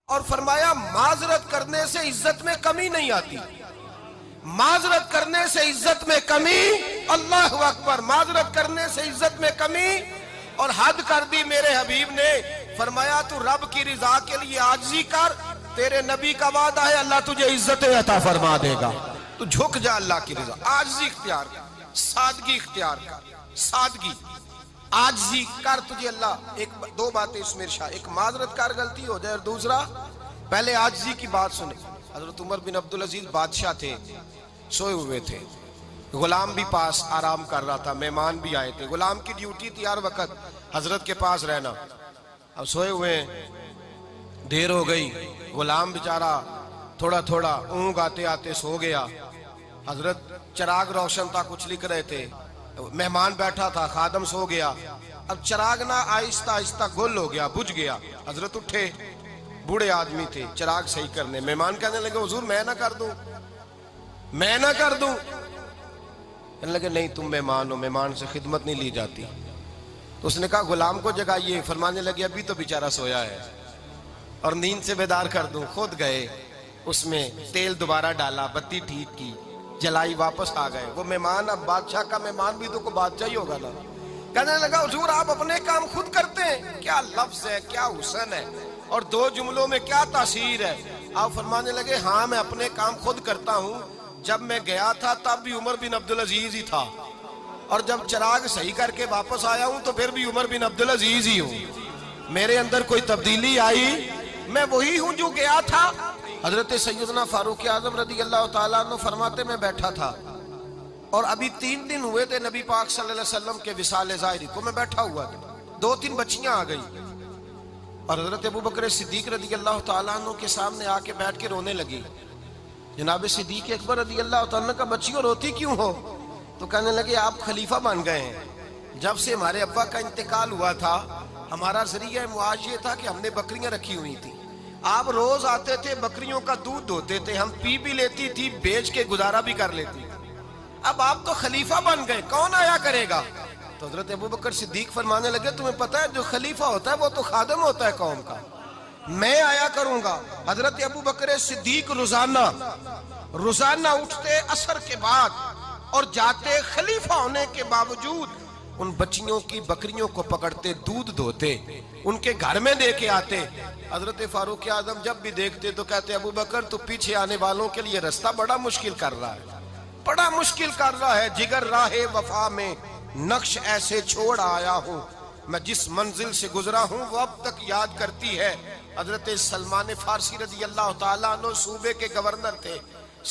اور فرمایا معذرت کرنے سے عزت میں کمی نہیں آتی، معذرت کرنے سے عزت میں کمی، اللہ اکبر، معذرت کرنے سے عزت میں کمی، اور حد کر دی میرے حبیب نے، فرمایا تو رب کی رضا کے لیے عاجزی کر، تیرے نبی کا وعدہ ہے اللہ تجھے عزت عطا فرما دے گا، تو جھک جا اللہ کی رضا، عاجزی اختیار کر، سادگی اختیار کر، سادگی عاجزی کر، تجھے اللہ ایک دو باتیں اس میں ارشاد، ایک معذرت کر غلطی ہو جائے، اور دوسرا پہلے عاجزی کی بات سنے۔ حضرت عمر بن عبدالعزیز بادشاہ تھے، سوئے ہوئے تھے، غلام بھی پاس آرام کر رہا تھا، مہمان بھی آئے تھے، غلام کی ڈیوٹی تھی ہر وقت حضرت کے پاس رہنا، اب سوئے ہوئے دیر ہو گئی، غلام بیچارہ تھوڑا تھوڑا اونگ آتے آتے سو گیا، حضرت چراغ روشن تھا، کچھ لکھ رہے تھے، مہمان بیٹھا تھا، خادم سو گیا، اب چراغ نہ آہستہ آہستہ گل ہو گیا، بجھ گیا، حضرت اٹھے، بوڑھے آدمی تھے، چراغ صحیح کرنے، مہمان کہنے لگے حضور میں نہ کر دوں، میں نہ کر دوں، کہنے لگے نہیں تم مہمان ہو، مہمان سے خدمت نہیں لی جاتی، تو اس نے کہا غلام کو جگائیے، فرمانے لگے ابھی تو بیچارہ سویا ہے اور نیند سے بیدار کر دوں، خود گئے، اس میں تیل دوبارہ ڈالا، بتی ٹھیک کی، جلائی، واپس آ گئے، وہ مہمان اب بادشاہ کا مہمان بھی تو کو بادشاہ ہی ہوگا نا، کہنے لگا حضور آپ اپنے کام خود کرتے ہیں، کیا لفظ ہے، کیا حسن ہے، اور دو جملوں میں کیا تاثیر ہے، آپ فرمانے لگے ہاں میں اپنے کام خود کرتا ہوں، جب میں گیا تھا تب بھی عمر بن عبدالعزیز ہی تھا، اور جب چراغ صحیح کر کے واپس آیا ہوں تو پھر بھی عمر بن عبدالعزیز ہی ہوں، میرے اندر کوئی تبدیلی آئی، میں وہی ہوں جو گیا تھا۔ حضرت سیدنا فاروق اعظم رضی اللہ تعالیٰ عنہ فرماتے میں بیٹھا تھا اور ابھی 3 دن ہوئے تھے نبی پاک صلی اللہ علیہ وسلم کے وصال ظاہری کو، میں بیٹھا ہوا تھا، 2-3 بچیاں آ گئی اور حضرت ابوبکر صدیق رضی اللہ تعالیٰ عنہ کے سامنے آ کے بیٹھ کے رونے لگی، جناب صدیق اکبر رضی اللہ تعالیٰ عنہ کا بچیوں روتی کیوں ہو؟ تو کہنے لگے آپ خلیفہ بن گئے ہیں، جب سے ہمارے ابا کا انتقال ہوا تھا ہمارا ذریعہ معاش یہ تھا کہ ہم نے بکریاں رکھی ہوئی تھی، آپ روز آتے تھے بکریوں کا دودھ دھوتے تھے، ہم پی بھی لیتی تھی، بیچ کے گزارا بھی کر لیتی، اب آپ تو خلیفہ بن گئے، کون آیا کرے گا؟ تو حضرت ابوبکر صدیق فرمانے لگے تمہیں پتہ ہے جو خلیفہ ہوتا ہے وہ تو خادم ہوتا ہے قوم کا، میں آیا کروں گا۔ حضرت ابوبکر صدیق روزانہ اٹھتے عصر کے بعد اور جاتے، خلیفہ ہونے کے باوجود ان بچیوں کی بکریوں کو پکڑتے، دودھ دھوتے، ان کے گھر میں دے کے آتے۔ حضرت فاروق اعظم جب بھی دیکھتے تو کہتے ابوبکر تو پیچھے آنے والوں کے لیے رستہ بڑا مشکل کر رہا ہے، بڑا مشکل کر رہا ہے، جگر راہ وفا میں نقش ایسے چھوڑ آیا ہوں، میں جس منزل سے گزرا ہوں وہ اب تک یاد کرتی ہے۔ حضرت سلمان فارسی رضی اللہ تعالیٰ عنہ صوبے کے گورنر تھے،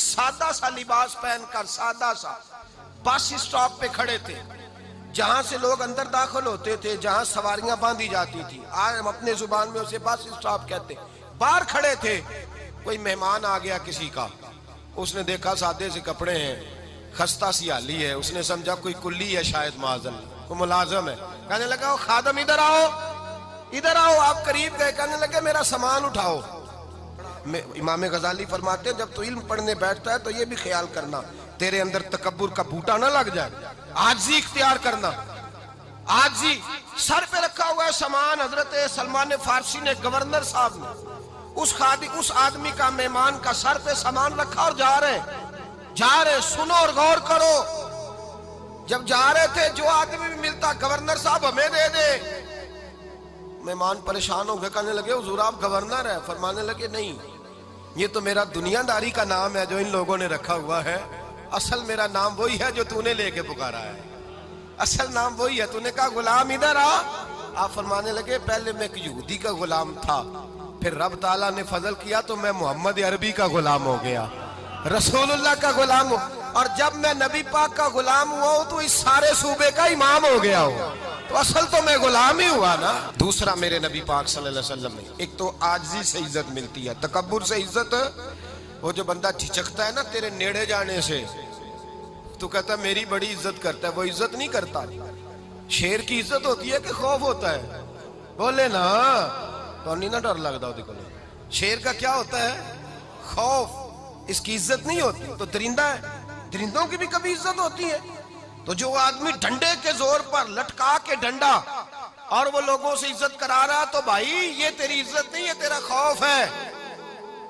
سادہ سا لباس پہن کر، سادہ سا، بس اسٹاپ پہ کھڑے تھے، جہاں سے لوگ اندر داخل ہوتے تھے، جہاں سواریاں باندھی جاتی تھی، آج ہم اپنے زبان میں اسے بس اسٹاپ کہتے، باہر کھڑے تھے، کوئی مہمان آ گیا کسی کا، اس نے دیکھا سادے سے کپڑے ہیں، خستہ سی حالی ہے، اس نے سمجھا کوئی کلی ہے شاید، معاذ اللہ کوئی ملازم ہے، کہنے لگا خادم ادھر آؤ، ادھر آؤ، آپ قریب گئے، کہنے لگے میرا سامان اٹھاؤ۔ امام غزالی فرماتے ہیں جب تو علم پڑھنے بیٹھتا ہے تو یہ بھی خیال کرنا تیرے اندر تکبر کا بوٹا نہ لگ جائے، عاجزی اختیار کرنا، عاجزی، سر پہ رکھا ہوا ہے سامان، حضرت سلمان فارسی نے، گورنر صاحب نے، اس آدمی کا، مہمان کا سر پہ سامان رکھا اور جا رہے، سنو اور غور کرو، جب جا رہے تھے جو آدمی بھی ملتا گورنر صاحب ہمیں دے دے، مہمان پریشان ہو گئے، کہنے لگے حضور آپ گورنر ہیں؟ فرمانے لگے نہیں، یہ تو میرا دنیا داری کا نام ہے جو ان لوگوں نے رکھا ہوا ہے، اصل میرا نام وہی ہے جو تو نے لے کے پکارا ہے، اصل نام وہی ہے، تو نے کہا غلام ادھر آ، آپ فرمانے لگے پہلے میں ایک یہودی کا غلام تھا، پھر رب تعالیٰ نے فضل کیا تو میں محمد عربی کا غلام ہو گیا، رسول اللہ کا غلام ہوں، اور جب میں نبی پاک کا غلام ہوا ہوں تو اس سارے صوبے کا امام ہو گیا ہوں، تو اصل تو میں غلام ہی ہوا نا۔ دوسرا میرے نبی پاک صلی اللہ علیہ وسلم نے، ایک تو عاجزی سے عزت ملتی ہے، تکبر سے عزت، وہ جو بندہ جھجکتا ہے نا تیرے نیڑے جانے سے، تو کہتا ہے میری بڑی عزت کرتا ہے، وہ عزت نہیں کرتا، شیر کی عزت ہوتی ہے کہ خوف ہوتا ہے، بولے نا تو نہیں نہ ڈر لگتا ہوتی، شیر کا کیا ہوتا ہے؟ خوف، اس کی عزت نہیں ہوتی، تو درندہ ہے، درندوں کی بھی کبھی عزت ہوتی ہے، تو جو آدمی ڈنڈے کے زور پر لٹکا کے ڈنڈا اور وہ لوگوں سے عزت کرا رہا تو بھائی یہ تیری عزت نہیں ہے، تیرا خوف ہے،